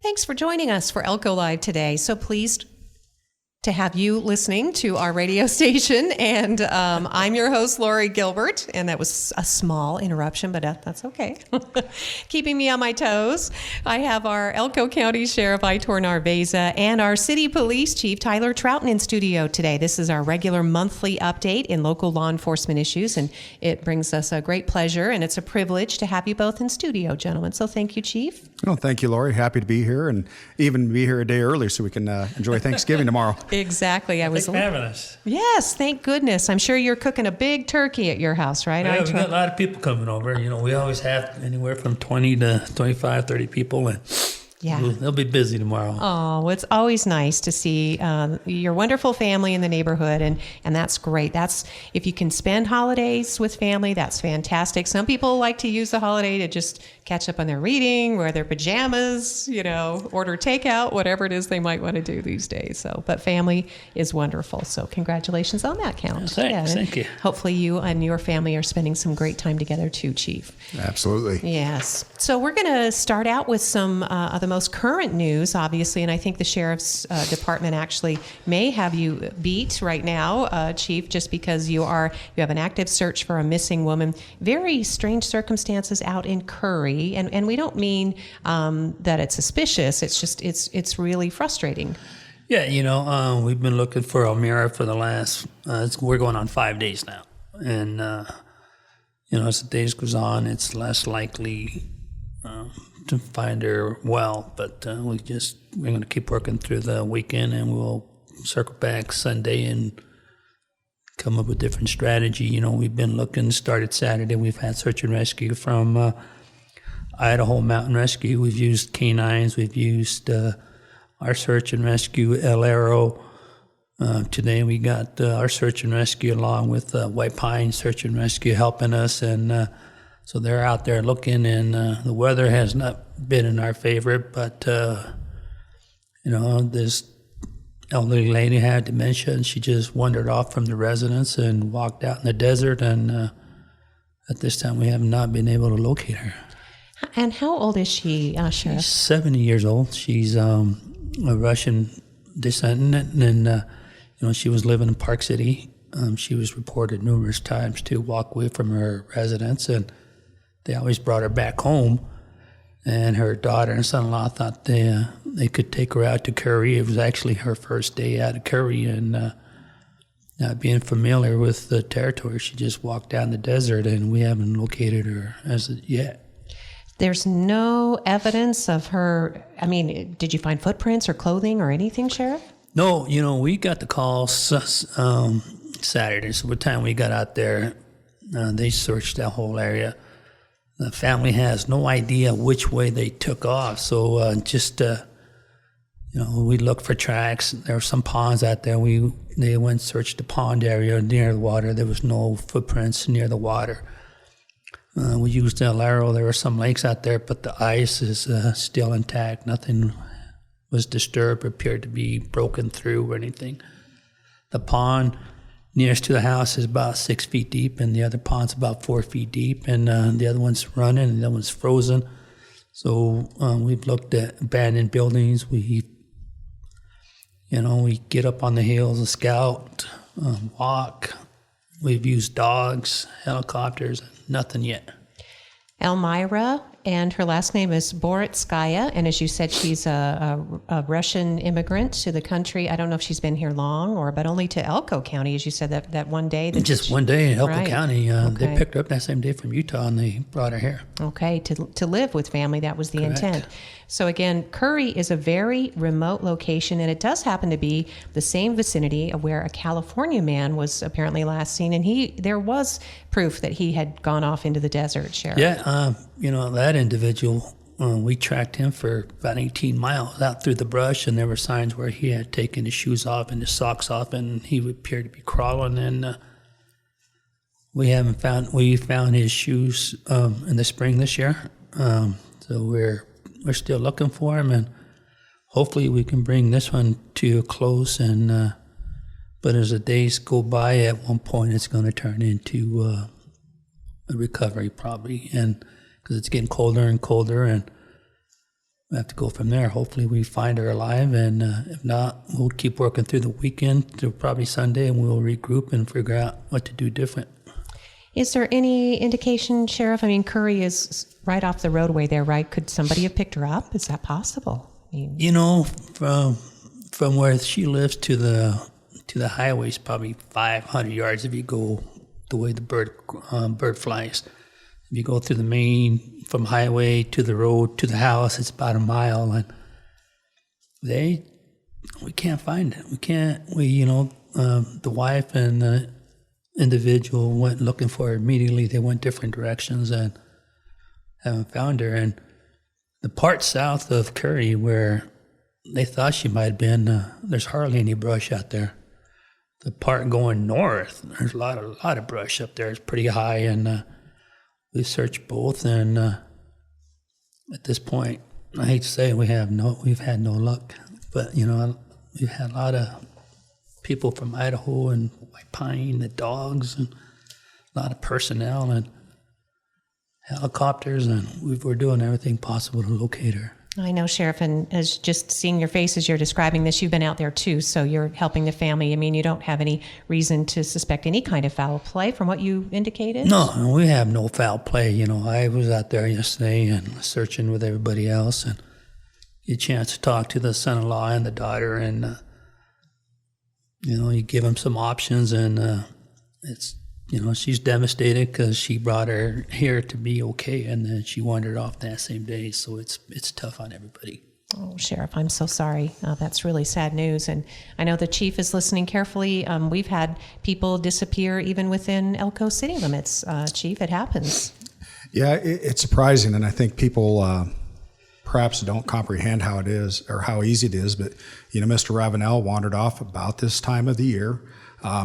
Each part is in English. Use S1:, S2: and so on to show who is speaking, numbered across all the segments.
S1: Thanks for joining us for Elko Live today. So pleased to have you listening to our radio station. And I'm your host, Lori Gilbert. And that was a small interruption, but that's okay. Keeping me on my toes. I have our Elko County Sheriff, Aitor Narvaiza, and our City Police Chief, Tyler Trouten, in studio today. This is our regular monthly update in local law enforcement issues. And it brings us a great pleasure, and it's a privilege to have you both in studio, gentlemen. So thank you, Chief.
S2: Well, thank you, Lori. Happy to be here, and even be here a day early so we can enjoy Thanksgiving tomorrow.
S1: Exactly.
S3: Thanks for having us.
S1: Yes, thank goodness. I'm sure you're cooking a big turkey at your house, right?
S3: Yeah, we've got a lot of people coming over. You know, we always have anywhere from 20 to 25, 30 people, and they'll be busy tomorrow.
S1: Oh, well, it's always nice to see your wonderful family in the neighborhood, and that's great. That's if you can spend holidays with family, that's fantastic. Some people like to use the holiday to just catch up on their reading, wear their pajamas, order takeout, whatever it is they might want to do these days. So, but family is wonderful. So congratulations on that count.
S3: Thank you.
S1: Hopefully you and your family are spending some great time together too, Chief.
S2: Absolutely.
S1: Yes. So we're going to start out with some of the most current news, obviously, and I think the Sheriff's Department actually may have you beat right now, Chief, just because you have an active search for a missing woman. Very strange circumstances out in Currie. And we don't mean that it's suspicious. It's just it's really frustrating.
S3: Yeah, we've been looking for Elmira for the last. We're going on 5 days now, and as the days goes on, it's less likely to find her well. But we're going to keep working through the weekend, and we'll circle back Sunday and come up with different strategy. We've been looking. Started Saturday. We've had search and rescue from Idaho Mountain Rescue. We've used canines. We've used our search and rescue El Arrow. Today we got our search and rescue along with White Pine Search and Rescue helping us, and so they're out there looking. And the weather has not been in our favor, but this elderly lady had dementia, and she just wandered off from the residence and walked out in the desert. And at this time, we have not been able to locate her.
S1: And how old is she, Sheriff?
S3: She's 70 years old. She's a Russian descendant, and she was living in Park City. She was reported numerous times to walk away from her residence, and they always brought her back home. And her daughter and son-in-law thought they could take her out to Currie. It was actually her first day out of Currie, and not being familiar with the territory, she just walked down the desert, and we haven't located her as of yet.
S1: There's no evidence of her. I mean, did you find footprints or clothing or anything, Sheriff?
S3: No, we got the call Saturday. So by the time we got out there, they searched that whole area. The family has no idea which way they took off. So we looked for tracks. There were some ponds out there. They went and searched the pond area near the water. There was no footprints near the water. We used El Arrow. There were some lakes out there, but the ice is still intact. Nothing was disturbed or appeared to be broken through or anything. The pond nearest to the house is about 6 feet deep, and the other pond's about 4 feet deep, and the other one's running, and the other one's frozen. So we've looked at abandoned buildings. We get up on the hills and scout, walk. We've used dogs, helicopters, nothing yet.
S1: Elmira, and her last name is Boritskaya, and as you said, she's a Russian immigrant to the country. I don't know if she's been here long, but only to Elko County, as you said, that one day.
S3: Just one day in Elko County. They picked her up that same day from Utah, and they brought her here.
S1: Okay, to live with family, that was the intent. So again, Currie is a very remote location, and it does happen to be the same vicinity of where a California man was apparently last seen, and there was proof that he had gone off into the desert, Sheriff.
S3: Yeah, that individual, we tracked him for about 18 miles out through the brush, and there were signs where he had taken his shoes off and his socks off, and he appeared to be crawling, and we found his shoes in the spring this year, so we're still looking for him, and hopefully we can bring this one to a close. And but as the days go by, at one point it's going to turn into a recovery probably, and because it's getting colder and colder, and we have to go from there. Hopefully we find her alive, and if not, we'll keep working through the weekend to probably Sunday, and we'll regroup and figure out what to do different.
S1: Is there any indication, Sheriff? I mean, Currie is right off the roadway there, right? Could somebody have picked her up? Is that possible? I mean,
S3: You know, from where she lives to the highway is probably 500 yards if you go the way the bird flies. If you go through the main, from highway to the road to the house, it's about a mile, and we can't find it. The wife and the individual went looking for her immediately. They went different directions and haven't found her. And the part south of Currie where they thought she might have been, there's hardly any brush out there. The part going north, there's a lot of brush up there. It's pretty high, and we searched both, and at this point, I hate to say it, we've had no luck. But we've had a lot of people from Idaho and White Pine, the dogs, and a lot of personnel and helicopters, and we're doing everything possible to locate her.
S1: I know, Sheriff, and as just seeing your face as you're describing this, you've been out there too, so you're helping the family. I mean, you don't have any reason to suspect any kind of foul play from what you indicated?
S3: No, we have no foul play. I was out there yesterday and searching with everybody else, and get a chance to talk to the son-in-law and the daughter, and you give them some options, and it's she's devastated because she brought her here to be okay, and then she wandered off that same day. So it's tough on everybody.
S1: Oh, Sheriff, I'm so sorry. That's really sad news. And I know the chief is listening carefully. We've had people disappear even within Elko city limits, Chief. It happens.
S2: Yeah, it's surprising, and I think people perhaps don't comprehend how it is or how easy it is. But Mr. Ravenel wandered off about this time of the year.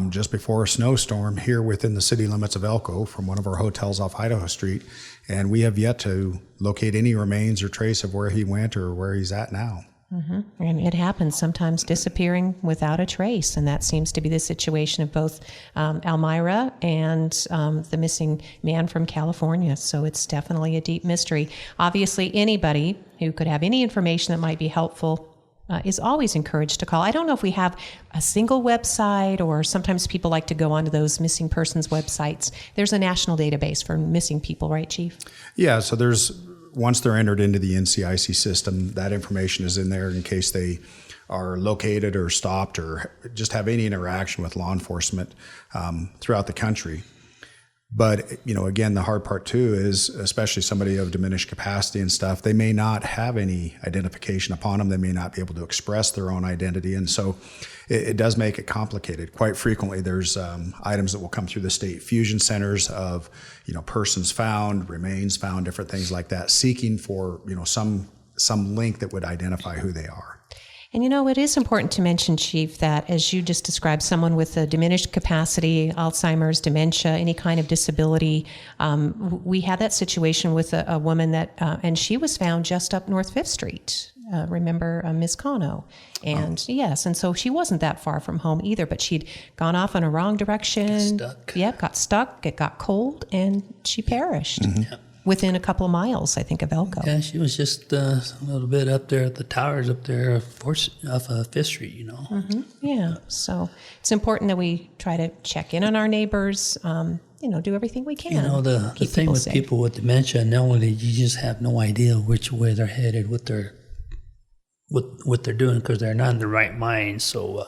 S2: Just before a snowstorm here within the city limits of Elko from one of our hotels off Idaho Street. And we have yet to locate any remains or trace of where he went or where he's at now.
S1: Mm-hmm. And it happens, sometimes disappearing without a trace. And that seems to be the situation of both Elmira and the missing man from California. So it's definitely a deep mystery. Obviously, anybody who could have any information that might be helpful is always encouraged to call. I don't know if we have a single website, or sometimes people like to go onto those missing persons websites. There's a national database for missing people, right, Chief?
S2: Yeah, so once they're entered into the NCIC system, that information is in there in case they are located or stopped or just have any interaction with law enforcement throughout the country. But, again, the hard part too is, especially somebody of diminished capacity and stuff, they may not have any identification upon them. They may not be able to express their own identity. And so it does make it complicated. Quite frequently, there's items that will come through the state fusion centers of, persons found, remains found, different things like that, seeking for, some link that would identify who they are.
S1: And it is important to mention, Chief, that as you just described, someone with a diminished capacity, Alzheimer's, dementia, any kind of disability, we had that situation with a woman that, and she was found just up North 5th Street. Remember Ms. Cano? And yes, and so she wasn't that far from home either, but she'd gone off in a wrong direction.
S3: Got stuck.
S1: Yep, got stuck, it got cold, and she perished.
S2: Mm-hmm.
S3: Yep.
S1: Within a couple of miles, I think, of Elko.
S3: Yeah, she was just a little bit up there at the towers up there off 5th Street,
S1: Mm-hmm. Yeah, so it's important that we try to check in on our neighbors, do everything we can.
S3: The thing with
S1: safe.
S3: people with dementia, not only you just have no idea which way they're headed, what they're doing, because they're not in the right mind. So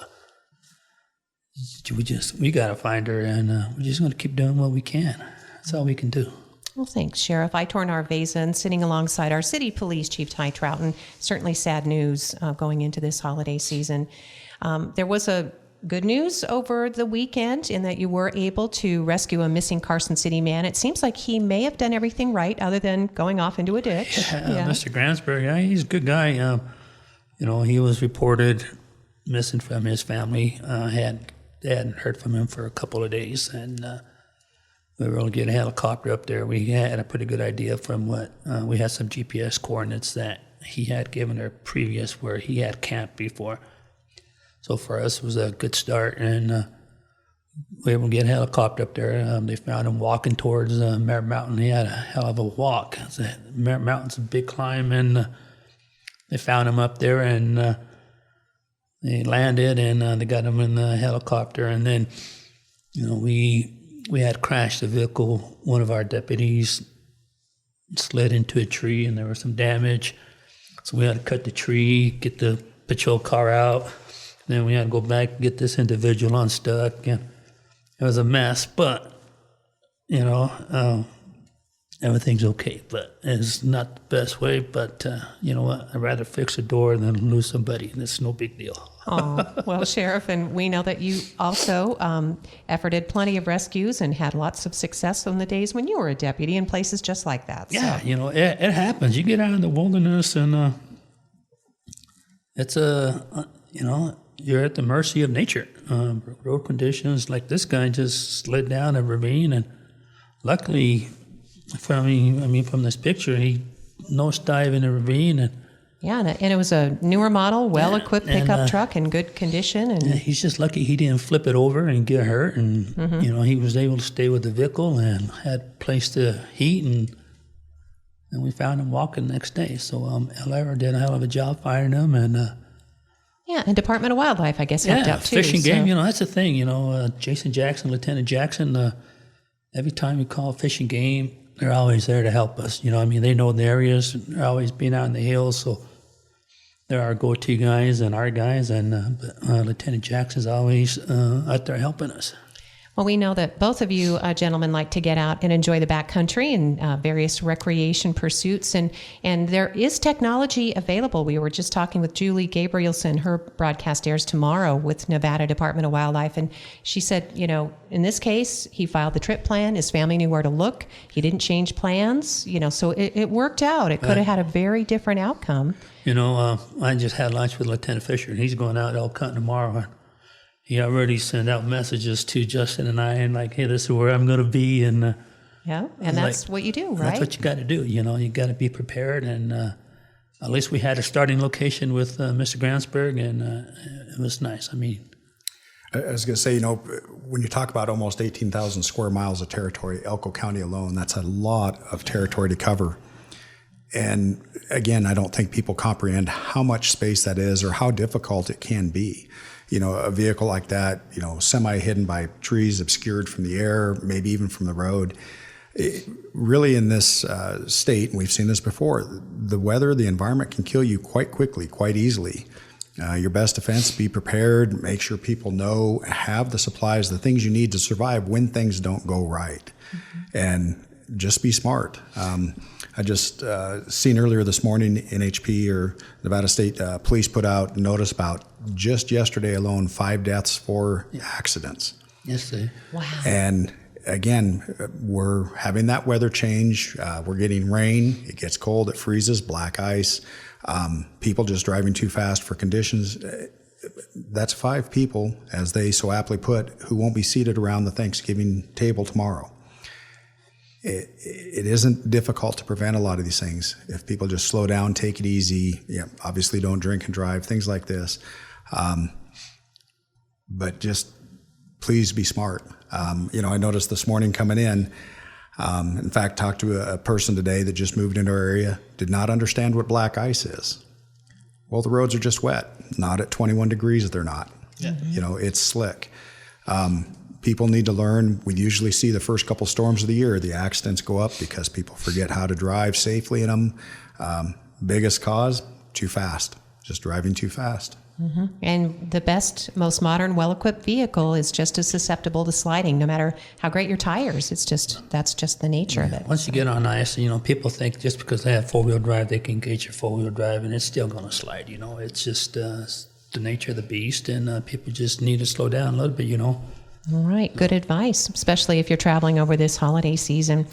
S3: we got to find her, and we're just going to keep doing what we can. That's all we can do.
S1: Well, thanks, Sheriff. Aitor Narvaiza, and sitting alongside our city police chief, Ty Trouten. Certainly sad news going into this holiday season. There was a good news over the weekend in that you were able to rescue a missing Carson City man. It seems like he may have done everything right other than going off into a ditch.
S3: Yeah. Mr. Gransberg, he's a good guy. He was reported missing from his family. They hadn't heard from him for a couple of days, and we were able to get a helicopter up there. We had a pretty good idea from what we had some GPS coordinates that he had given her previous where he had camped before. So for us, it was a good start, and we were able to get a helicopter up there. They found him walking towards Merritt Mountain. He had a hell of a walk. Merritt Mountain's a big climb, and they found him up there, and they landed, and they got him in the helicopter. And then, we had crashed the vehicle. One of our deputies slid into a tree, and there was some damage. So we had to cut the tree, get the patrol car out. Then we had to go back and get this individual unstuck. And it was a mess, but, everything's okay. But it's not the best way. But you know what? I'd rather fix a door than lose somebody. And it's no big deal.
S1: Oh, well, Sheriff, and we know that you also efforted plenty of rescues and had lots of success on the days when you were a deputy in places just like that.
S3: Yeah,
S1: So.
S3: it happens. You get out in the wilderness, and it's you're at the mercy of nature. Road conditions, like this guy just slid down a ravine, and luckily, from this picture, he nosedived in a ravine, and
S1: Yeah, and it was a newer model, well-equipped pickup truck in good condition. And
S3: he's just lucky he didn't flip it over and get hurt. And, he was able to stay with the vehicle and had place to heat. And we found him walking the next day. So Aitor did a hell of a job finding him. And
S1: and Department of Wildlife, I guess, helped out too.
S3: Fish and Game, that's the thing. Jason Jackson, Lieutenant Jackson, every time we call Fish and Game, they're always there to help us. They know the areas. They're always being out in the hills. So they're our go-to guys and our guys, and Lieutenant Jackson's always out there helping us.
S1: Well, we know that both of you gentlemen like to get out and enjoy the backcountry and various recreation pursuits, and there is technology available. We were just talking with Julie Gabrielson. Her broadcast airs tomorrow with Nevada Department of Wildlife, and she said, in this case, he filed the trip plan. His family knew where to look. He didn't change plans, so it worked out. It could have had a very different outcome.
S3: I just had lunch with Lieutenant Fisher, and he's going out elk hunting tomorrow. He already sent out messages to Justin and I, and like, hey, this is where I'm going to be. And
S1: that's what you do, right?
S3: That's what you got to do. You got to be prepared. And at least we had a starting location with Mr. Gransberg, and it was nice. I
S2: was going to say, when you talk about almost 18,000 square miles of territory, Elko County alone, that's a lot of territory to cover. And again, I don't think people comprehend how much space that is or how difficult it can be. A vehicle like that, semi-hidden by trees, obscured from the air, maybe even from the road. Really in this state, and we've seen this before, the weather, the environment can kill you quite quickly, quite easily. Your best defense, be prepared, make sure people know, have the supplies, the things you need to survive when things don't go right. Mm-hmm. And just be smart. I just seen earlier this morning, NHP or Nevada State Police put out notice about just yesterday alone 5 deaths for accidents.
S3: Yes, sir.
S1: Wow.
S2: And again, we're having that weather change. We're getting rain. It gets cold. It freezes. Black ice. People just driving too fast for conditions. That's 5 people, as they so aptly put, who won't be seated around the Thanksgiving table tomorrow. It isn't difficult to prevent a lot of these things if people just slow down, take it easy. Obviously don't drink and drive, things like this. But just please be smart. I noticed this morning coming in fact, talked to a person today that just moved into our area, did not understand what black ice is. Well, the roads are just wet, not at 21 degrees they're not. Yeah. It's slick. People need to learn. We usually see the first couple storms of the year, the accidents go up because people forget how to drive safely in them. Biggest cause, too fast, just driving too fast.
S1: Mm-hmm. And the best, most modern, well-equipped vehicle is just as susceptible to sliding, no matter how great your tires. That's just the nature of it.
S3: Once you get on ice, people think just because they have four-wheel drive, they can get your four-wheel drive, and it's still going to slide. It's just the nature of the beast, and people just need to slow down a little bit.
S1: All right. Good advice, especially if you're traveling over this holiday season.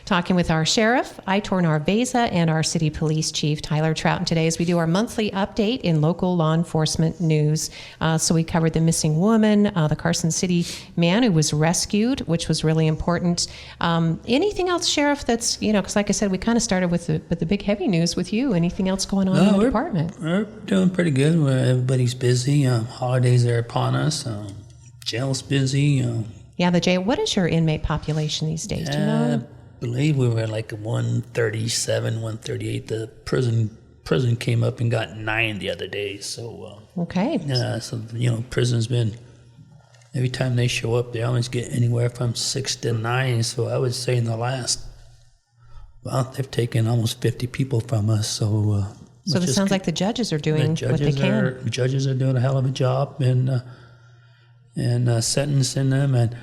S1: Talking with our sheriff, Aitor Narvaiza, and our city police chief, Tyler Trouten, today as we do our monthly update in local law enforcement news. So we covered the missing woman, the Carson City man who was rescued, which was really important. Anything else, Sheriff, that's, because like I said, we kind of started with the big heavy news with you. Anything else going on in the department?
S3: We're doing pretty good. Everybody's busy. Holidays are upon us. Jail's busy.
S1: The jail. What is your inmate population these days? Do you know?
S3: I believe we were like 137, 138. The prison prison came up and got 9 the other day. So
S1: Okay.
S3: yeah, so prison's been, every time they show up, they always get anywhere from 6 to 9. So I would say in the last, they've taken almost 50 people from us. So
S1: This sounds like the judges are doing what they can.
S3: Judges are doing a hell of a job in sentencing them, and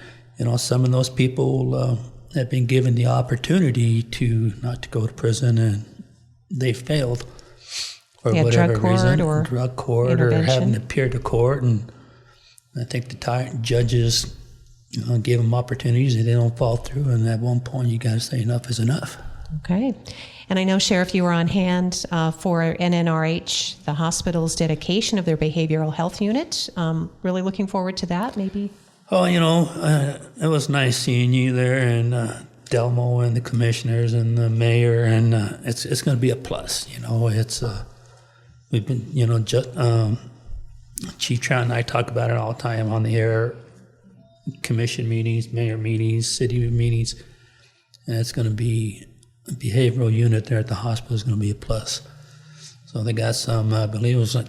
S3: some of those people have been given the opportunity not to go to prison, and they failed for whatever reason, drug court or having to appear to court, and I think the judges give them opportunities and they don't fall through, and at one point you got to say enough is enough.
S1: Okay. And I know, Sheriff, you were on hand for NNRH, the hospital's dedication of their behavioral health unit. Really looking forward to that, maybe?
S3: Oh, it was nice seeing you there, and Delmo and the commissioners and the mayor, and it's going to be a plus. It's we've been, Chief Trouten and I talk about it all the time on the air, commission meetings, mayor meetings, city meetings, and it's going to be a behavioral unit there at the hospital is going to be a plus. So they got some, I believe it was like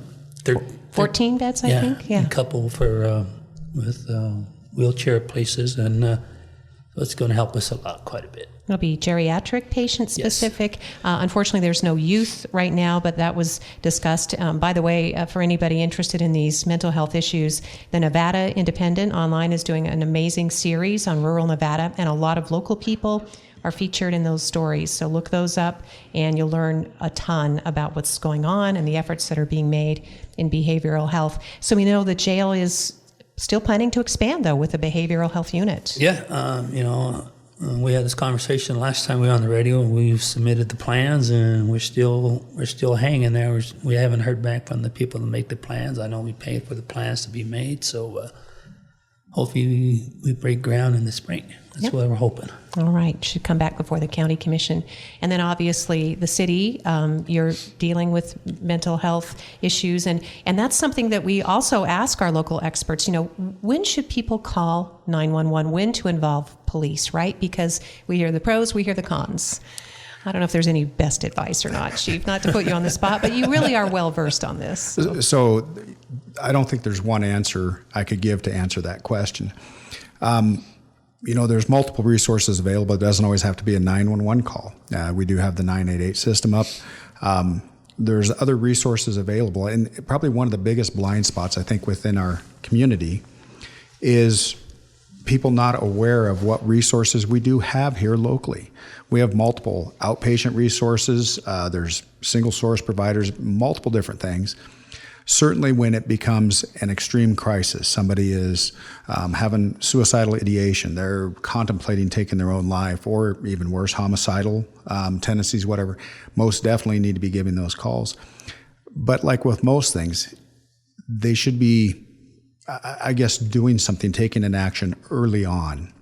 S1: 14 beds, I think. Yeah,
S3: a couple for with wheelchair places, and so it's going to help us a lot, quite a bit.
S1: It'll be geriatric patient specific. Yes. Unfortunately, there's no youth right now, but that was discussed. By the way, for anybody interested in these mental health issues, the Nevada Independent Online is doing an amazing series on rural Nevada, and a lot of local people are featured in those stories. So look those up, and you'll learn a ton about what's going on and the efforts that are being made in behavioral health. So we know the jail is still planning to expand, though, with the behavioral health unit.
S3: Yeah, we had this conversation last time we were on the radio. We've submitted the plans, and we're still hanging there. We haven't heard back from the people that make the plans. I know we paid for the plans to be made, so hopefully we break ground in the spring. That's what we're hoping.
S1: All right. Should come back before the county commission. And then obviously the city, you're dealing with mental health issues. And that's something that we also ask our local experts, when should people call 911? When to involve police, right? Because we hear the pros, we hear the cons. I don't know if there's any best advice or not, Chief, not to put you on the spot, but you really are well versed on this.
S2: So I don't think there's one answer I could give to answer that question. There's multiple resources available. It doesn't always have to be a 911 call. We do have the 988 system up. There's other resources available. And probably one of the biggest blind spots, I think, within our community is people not aware of what resources we do have here locally. We have multiple outpatient resources. There's single source providers, multiple different things. Certainly when it becomes an extreme crisis, somebody is having suicidal ideation, they're contemplating taking their own life, or even worse, homicidal tendencies, whatever, most definitely need to be giving those calls. But like with most things, they should be, I guess, doing something, taking an action early on.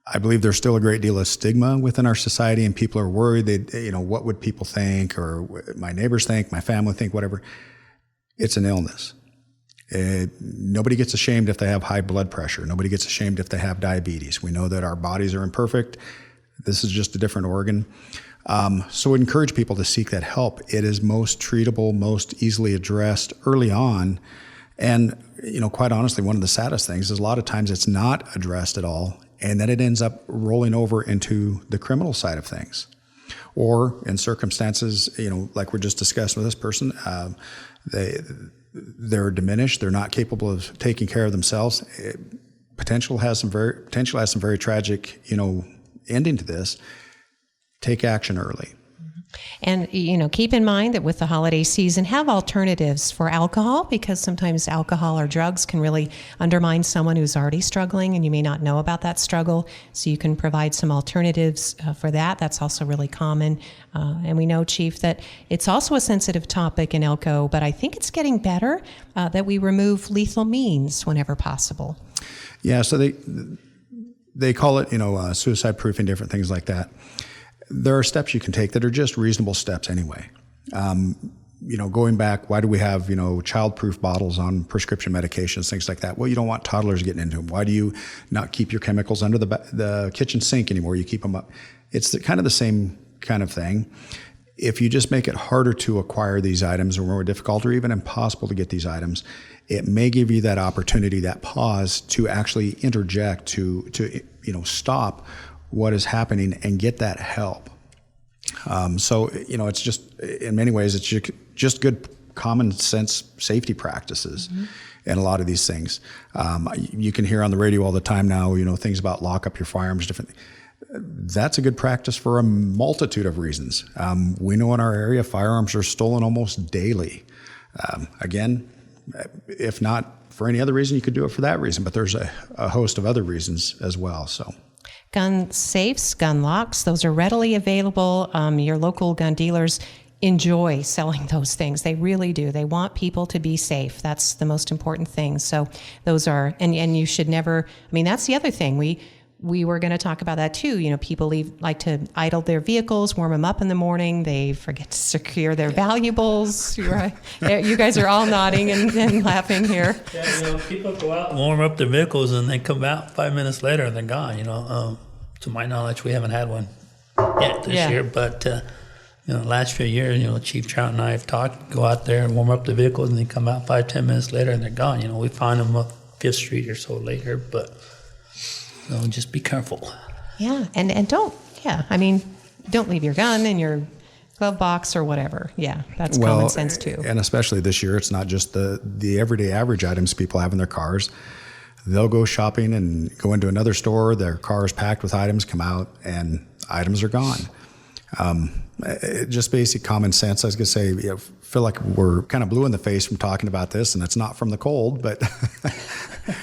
S2: I believe there's still a great deal of stigma within our society, and people are worried that, what would people think, or my neighbors think, my family think, whatever. It's an illness. Nobody gets ashamed if they have high blood pressure. Nobody gets ashamed if they have diabetes. We know that our bodies are imperfect. This is just a different organ. So we encourage people to seek that help. It is most treatable, most easily addressed early on. And, quite honestly, one of the saddest things is a lot of times it's not addressed at all, and then it ends up rolling over into the criminal side of things. Or in circumstances, like we're just discussing with this person, they're diminished, they're not capable of taking care of themselves. Potential has some very tragic, ending to this. Take action early.
S1: And, keep in mind that with the holiday season, have alternatives for alcohol, because sometimes alcohol or drugs can really undermine someone who's already struggling, and you may not know about that struggle. So you can provide some alternatives for that. That's also really common. And we know, Chief, that it's also a sensitive topic in Elko, but I think it's getting better that we remove lethal means whenever possible.
S2: Yeah, so they call it, suicide proofing, different things like that. There are steps you can take that are just reasonable steps anyway. Going back, why do we have, child-proof bottles on prescription medications, things like that? Well, you don't want toddlers getting into them. Why do you not keep your chemicals under the kitchen sink anymore? You keep them up. It's kind of the same kind of thing. if you just make it harder to acquire these items or more difficult or even impossible to get these items, it may give you that opportunity, that pause to actually interject, to stop what is happening and get that help. So, it's just, in many ways, it's just good common sense safety practices in a lot of these things. You can hear on the radio all the time now, things about lock up your firearms, different. That's a good practice for a multitude of reasons. We know in our area, firearms are stolen almost daily. Again, if not for any other reason, you could do it for that reason, but there's a host of other reasons as well. So,
S1: gun safes, gun locks, those are readily available. Your local gun dealers enjoy selling those things. They really do. They want people to be safe. That's the most important thing. So those are, and you should never, that's the other thing. We were going to talk about that too. People like to idle their vehicles, warm them up in the morning. They forget to secure their valuables. Right? You guys are all nodding and laughing here.
S3: Yeah, people go out and warm up their vehicles and they come out 5 minutes later and they're gone. To my knowledge, we haven't had one yet this year, but last few years, Chief Trouten and I have talked. Go out there and warm up the vehicles and they come out 5-10 minutes later and they're gone. We find them up 5th Street or so later, but. Just be careful. Yeah,
S1: and don't leave your gun in your glove box or whatever. Yeah, that's common sense too.
S2: And especially this year, it's not just the everyday average items people have in their cars. They'll go shopping and go into another store, their car is packed with items, come out, and items are gone. Just basic common sense. I was going to say, feel like we're kind of blue in the face from talking about this, and it's not from the cold, but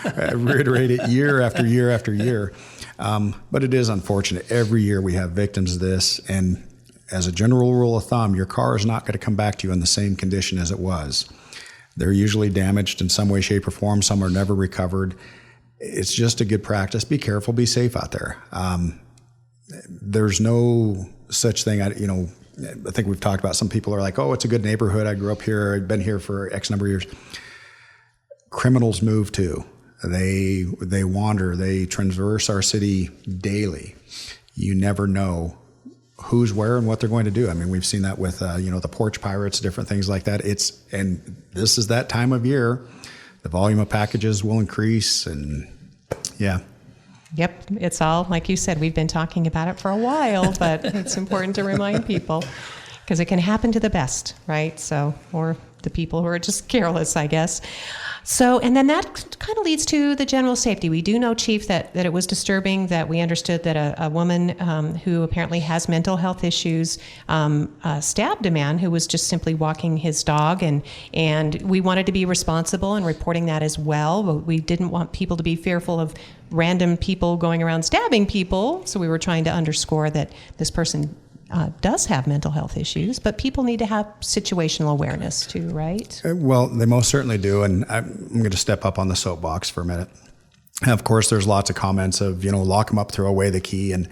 S2: I reiterate it year after year after year. But it is unfortunate. Every year we have victims of this, and as a general rule of thumb, your car is not going to come back to you in the same condition as it was. They're usually damaged in some way, shape, or form. Some are never recovered. It's just a good practice. Be careful, be safe out there. There's no such thing. I think we've talked about, some people are like, oh, it's a good neighborhood. I grew up here. I've been here for X number of years. Criminals move too. They wander. They traverse our city daily. You never know who's where and what they're going to do. We've seen that with the porch pirates, different things like that. And this is that time of year. The volume of packages will increase, and yeah.
S1: Yep, it's all, like you said, we've been talking about it for a while, but it's important to remind people because it can happen to the best, right? So, or the people who are just careless, I guess. So, and then that kind of leads to the general safety. We do know, Chief, that it was disturbing that we understood that a woman who apparently has mental health issues stabbed a man who was just simply walking his dog, and we wanted to be responsible in reporting that as well, but we didn't want people to be fearful of random people going around stabbing people, so we were trying to underscore that this person does have mental health issues, but people need to have situational awareness too, right?
S2: Well, they most certainly do, and I'm going to step up on the soapbox for a minute. And of course, there's lots of comments of, lock them up, throw away the key, and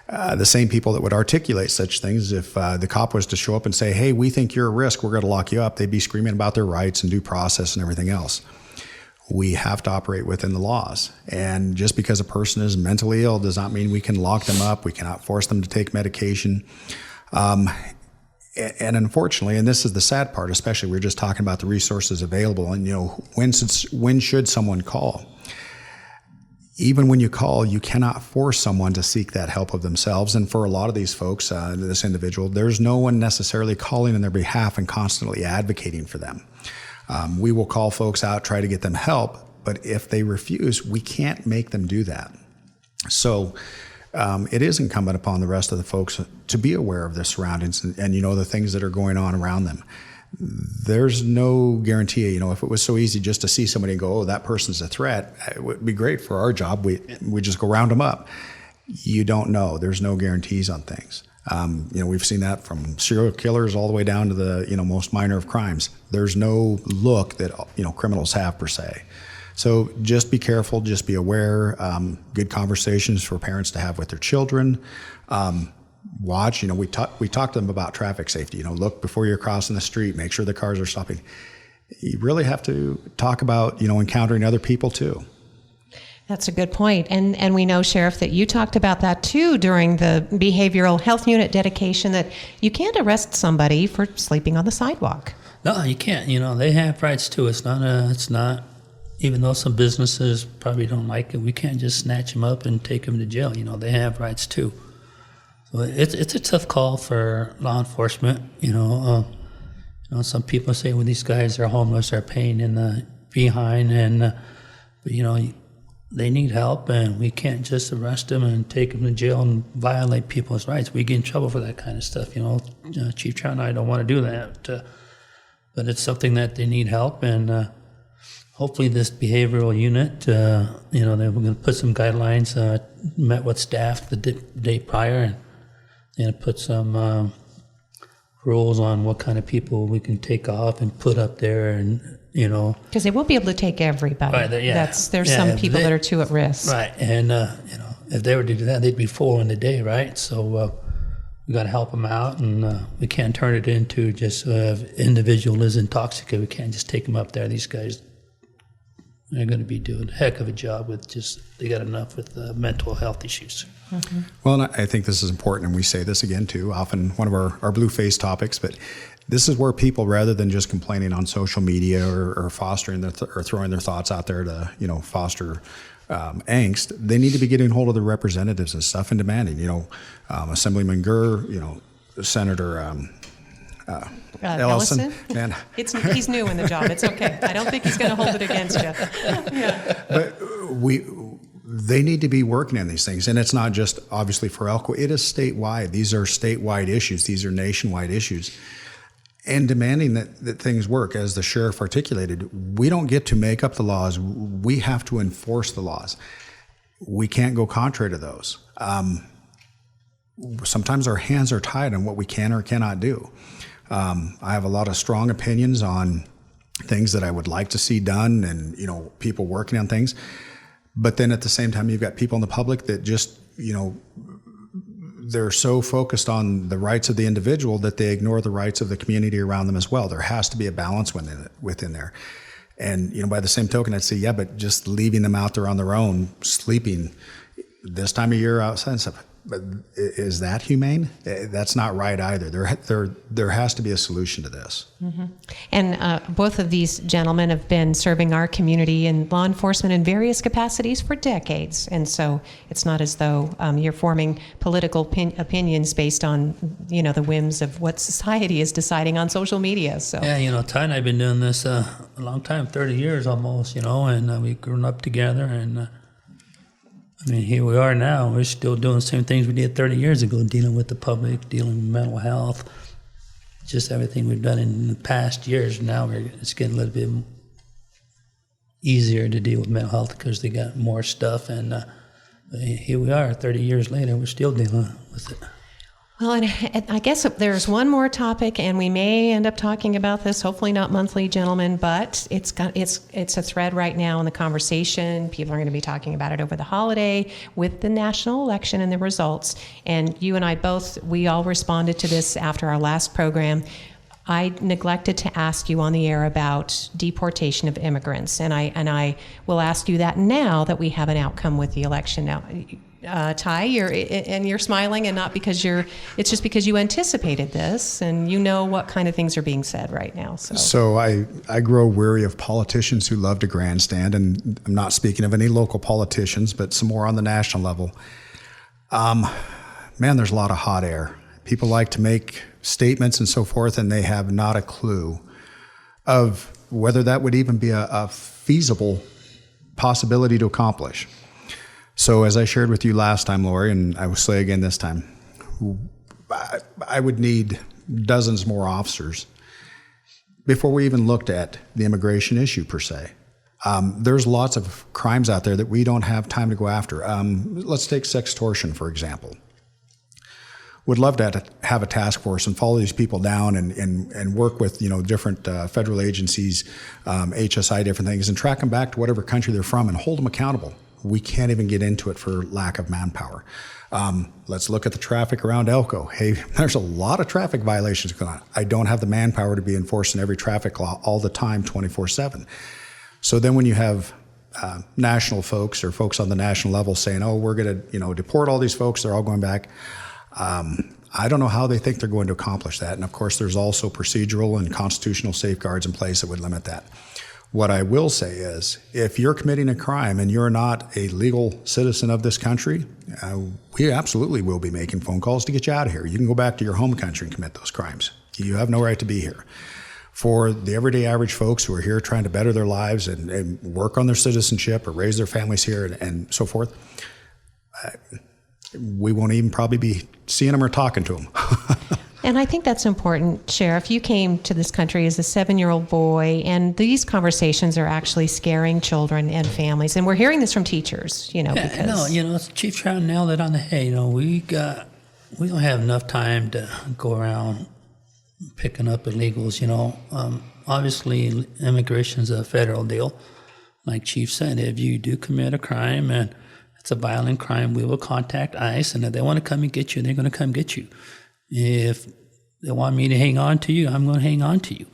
S2: the same people that would articulate such things, if the cop was to show up and say, hey, we think you're a risk, we're going to lock you up, they'd be screaming about their rights and due process and everything else. We have to operate within the laws. And just because a person is mentally ill does not mean we can lock them up. We cannot force them to take medication. And unfortunately, and this is the sad part, especially we're just talking about the resources available and, when should someone call? Even when you call, you cannot force someone to seek that help of themselves. And for a lot of these folks, this individual, there's no one necessarily calling on their behalf and constantly advocating for them. We will call folks out, try to get them help, but if they refuse, we can't make them do that. So it is incumbent upon the rest of the folks to be aware of their surroundings and the things that are going on around them. There's no guarantee, if it was so easy just to see somebody and go, oh, that person's a threat, it would be great for our job. We just go round them up. You don't know. There's no guarantees on things. We've seen that from serial killers all the way down to the, most minor of crimes. There's no look that, criminals have per se. So just be careful, just be aware, good conversations for parents to have with their children. Watch, we talk to them about traffic safety, look before you're crossing the street, make sure the cars are stopping. You really have to talk about, encountering other people too.
S1: That's a good point. And we know, Sheriff, that you talked about that too during the behavioral health unit dedication, that you can't arrest somebody for sleeping on the sidewalk.
S3: No, you can't. They have rights too. It's not, even though some businesses probably don't like it, we can't just snatch them up and take them to jail. They have rights too. So it's a tough call for law enforcement. Some people say, well, these guys are homeless, they're paying in the behind, but they need help, and we can't just arrest them and take them to jail and violate people's rights. We get in trouble for that kind of stuff. Chief Trouten and I don't want to do that, but it's something that they need help, and hopefully this behavioral unit, they're going to put some guidelines. Met with staff the day prior, and put some rules on what kind of people we can take off and put up there, and
S1: because they won't be able to take everybody.
S3: Right,
S1: There's some people that are too at risk.
S3: Right, and if they were to do that, they'd be full in the day, right? So we got to help them out, and we can't turn it into just individual is intoxicated. We can't just take them up there. These guys are going to be doing a heck of a job with they got enough with mental health issues.
S1: Mm-hmm.
S2: Well, and I think this is important, and we say this again too, often one of our blue face topics, but this is where people, rather than just complaining on social media or fostering or throwing their thoughts out there to foster angst, they need to be getting hold of the representatives and stuff and demanding. Assemblyman Gurr, Senator Ellison. Man,
S1: he's new in the job. It's okay. I don't think he's going to hold it against you. Yeah.
S2: But they need to be working on these things, and it's not just obviously for Elko. It is statewide. These are statewide issues. These are nationwide issues. And demanding that things work, as the sheriff articulated, we don't get to make up the laws. We have to enforce the laws. We can't go contrary to those. Sometimes our hands are tied on what we can or cannot do. I have a lot of strong opinions on things that I would like to see done, and people working on things. But then at the same time, you've got people in the public that just they're so focused on the rights of the individual that they ignore the rights of the community around them as well. There has to be a balance within there. And, by the same token, I'd say, yeah, but just leaving them out there on their own, sleeping this time of year outside and stuff, but is that humane? That's not right either. There has to be a solution to this.
S1: Mm-hmm. And both of these gentlemen have been serving our community in law enforcement in various capacities for decades. And so it's not as though you're forming political opinions based on, the whims of what society is deciding on social media. So
S3: yeah, Ty and I have been doing this a long time, 30 years almost, and we've grown up together, and here we are now. We're still doing the same things we did 30 years ago, dealing with the public, dealing with mental health, just everything we've done in the past years. Now it's getting a little bit easier to deal with mental health because they got more stuff. And here we are, 30 years later, we're still dealing with it.
S1: Well, and I guess there's one more topic, and we may end up talking about this, hopefully not monthly, gentlemen, but it's a thread right now in the conversation. People are going to be talking about it over the holiday with the national election and the results. And you and I both, we all responded to this after our last program. I neglected to ask you on the air about deportation of immigrants, and I will ask you that now that we have an outcome with the election. Now, Ty, you're smiling, and not because it's just because you anticipated this and you know what kind of things are being said right now.
S2: So I grow weary of politicians who love to grandstand, and I'm not speaking of any local politicians, but some more on the national level. There's a lot of hot air. People like to make statements and so forth, and they have not a clue of whether that would even be a feasible possibility to accomplish. So as I shared with you last time, Lori, and I will say again this time, I would need dozens more officers before we even looked at the immigration issue per se. There's lots of crimes out there that we don't have time to go after. Let's take sextortion, for example. Would love to have a task force and follow these people down and work with different federal agencies, HSI, different things, and track them back to whatever country they're from and hold them accountable. We can't even get into it for lack of manpower. Let's look at the traffic around Elko. Hey, there's a lot of traffic violations going on. I don't have the manpower to be enforcing every traffic law all the time, 24/7. So then when you have national folks or folks on the national level saying, "Oh, we're going to deport all these folks. They're all going back." I don't know how they think they're going to accomplish that. And of course, there's also procedural and constitutional safeguards in place that would limit that. What I will say is, if you're committing a crime and you're not a legal citizen of this country, we absolutely will be making phone calls to get you out of here. You can go back to your home country and commit those crimes. You have no right to be here. For the everyday average folks who are here trying to better their lives and work on their citizenship or raise their families here and so forth, we won't even probably be seeing them or talking to them.
S1: And I think that's important, Sheriff. You came to this country as a 7-year-old boy, and these conversations are actually scaring children and families. And we're hearing this from teachers, because...
S3: Chief Trouten nailed it on the head. We don't have enough time to go around picking up illegals. Obviously, immigration's a federal deal. Like Chief said, if you do commit a crime and it's a violent crime, we will contact ICE, and if they want to come and get you, they're going to come get you. If they want me to hang on to you, I'm going to hang on to you.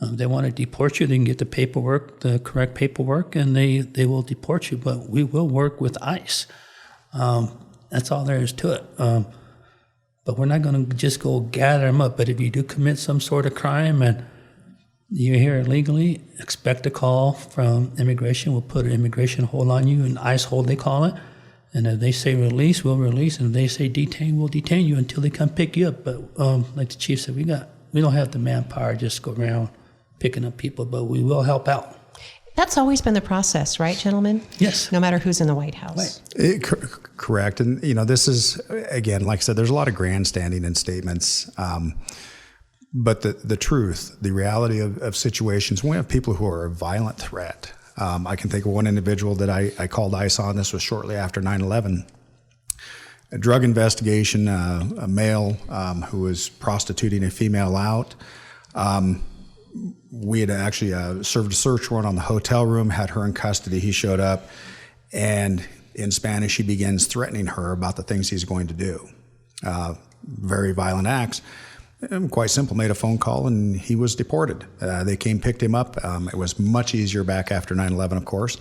S3: If they want to deport you, they can get the paperwork, the correct paperwork, and they will deport you. But we will work with ICE. That's all there is to it. But we're not going to just go gather them up. But if you do commit some sort of crime and you're here illegally, expect a call from immigration. We'll put an immigration hold on you, an ICE hold they call it. And if they say release, we'll release. And if they say detain, we'll detain you until they come pick you up. But like the chief said, we don't have the manpower to just go around picking up people, but we will help out.
S1: That's always been the process, right, gentlemen?
S3: Yes.
S1: No matter who's in the White House.
S2: Right. Correct. And, this is, again, like I said, there's a lot of grandstanding in statements. But the truth, the reality of situations, when we have people who are a violent threat. I can think of one individual that I called ICE on. This was shortly after 9/11. A drug investigation, a male who was prostituting a female out. We had actually served a search warrant on the hotel room, had her in custody. He showed up, and in Spanish, he begins threatening her about the things he's going to do. Very violent acts. Quite simple, made a phone call, and he was deported. They came, picked him up. It was much easier back after 9/11, of course.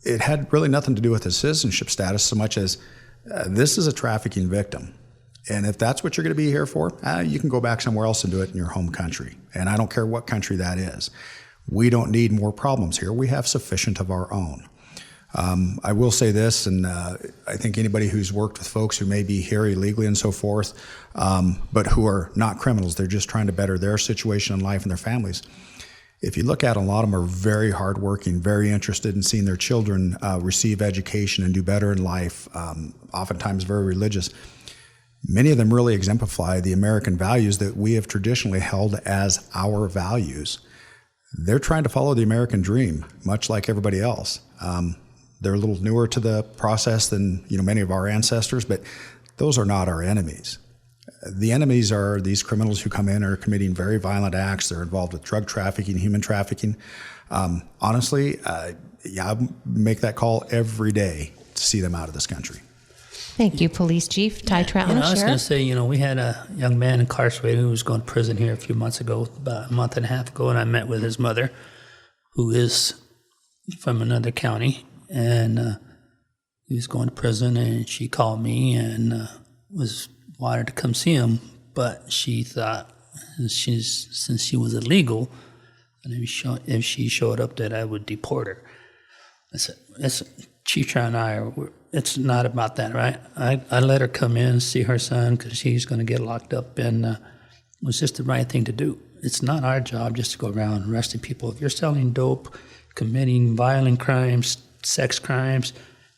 S2: It had really nothing to do with his citizenship status so much as this is a trafficking victim. And if that's what you're going to be here for, you can go back somewhere else and do it in your home country. And I don't care what country that is. We don't need more problems here. We have sufficient of our own. I will say this, and I think anybody who's worked with folks who may be here illegally and so forth, but who are not criminals, they're just trying to better their situation in life and their families. If you look at a lot of them are very hardworking, very interested in seeing their children receive education and do better in life, oftentimes very religious. Many of them really exemplify the American values that we have traditionally held as our values. They're trying to follow the American dream, much like everybody else. They're a little newer to the process than many of our ancestors, but those are not our enemies. The enemies are these criminals who come in and are committing very violent acts. They're involved with drug trafficking, human trafficking. Honestly, I make that call every day to see them out of this country.
S1: Thank you, Police Chief Ty Trouten.
S3: I was going to say, we had a young man incarcerated who was going to prison here a few months ago, about a month and a half ago, and I met with his mother, who is from another county, and he was going to prison, and she called me and wanted to come see him, but she thought since she was illegal, and if she showed up that I would deport her. I said, Chief Trouten and I it's not about that, right? I let her come in and see her son because she's going to get locked up, and it was just the right thing to do. It's not our job just to go around arresting people. If you're selling dope, committing violent crimes, sex crimes,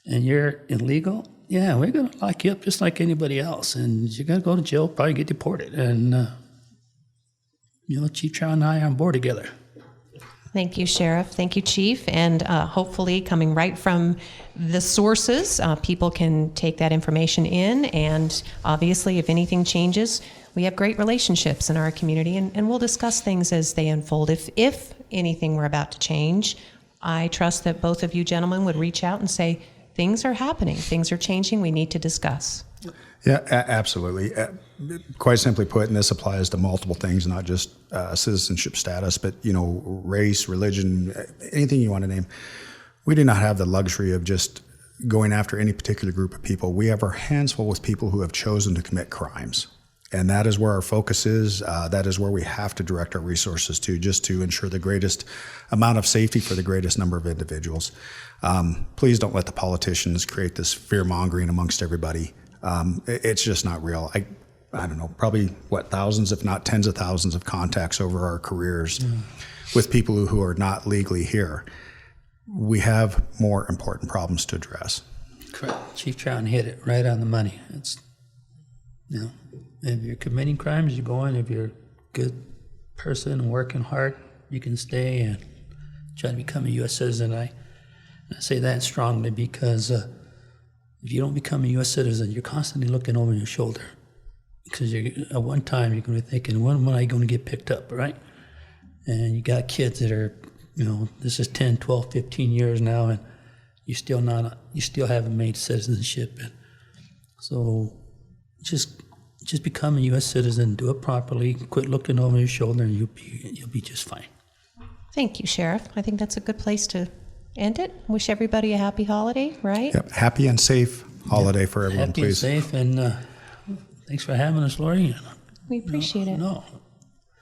S3: and you're illegal, yeah, we're going to lock you up just like anybody else, and you're going to go to jail, probably get deported. And, Chief Trouten and I are on board together.
S1: Thank you, Sheriff. Thank you, Chief. And hopefully coming right from the sources, people can take that information in. And obviously, if anything changes, we have great relationships in our community, and we'll discuss things as they unfold. If anything were about to change, I trust that both of you gentlemen would reach out and say, things are happening, things are changing, we need to discuss.
S2: Yeah, absolutely. Quite simply put, and this applies to multiple things, not just citizenship status, but race, religion, anything you want to name. We do not have the luxury of just going after any particular group of people. We have our hands full with people who have chosen to commit crimes. And that is where our focus is. That is where we have to direct our resources to, just to ensure the greatest amount of safety for the greatest number of individuals. Please don't let the politicians create this fear-mongering amongst everybody. It's just not real. I don't know, probably thousands, if not tens of thousands of contacts over our careers with people who are not legally here. We have more important problems to address.
S3: Correct. Chief Trouten hit it right on the money. It's, if you're committing crimes, you go in. If you're a good person and working hard, you can stay and try to become a U.S. citizen. I say that strongly because if you don't become a U.S. citizen, you're constantly looking over your shoulder. Because at one time, you're going to be thinking, when am I going to get picked up, right? And you got kids that are, this is 10, 12, 15 years now, and you still haven't made citizenship. And so just become a U.S. citizen, do it properly, quit looking over your shoulder, and you'll be just fine.
S1: Thank you, Sheriff. I think that's a good place to end it. Wish everybody a happy holiday, right?
S2: Yep. Happy and safe holiday for everyone,
S3: happy
S2: please.
S3: Happy and safe, and thanks for having us, Lori.
S1: We appreciate it.
S3: No.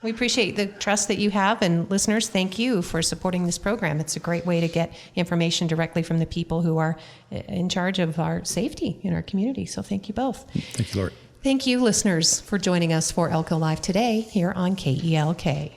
S1: We appreciate the trust that you have, and listeners, thank you for supporting this program. It's a great way to get information directly from the people who are in charge of our safety in our community. So thank you both.
S2: Thank you, Lori.
S1: Thank you, listeners, for joining us for Elko Live today here on KELK.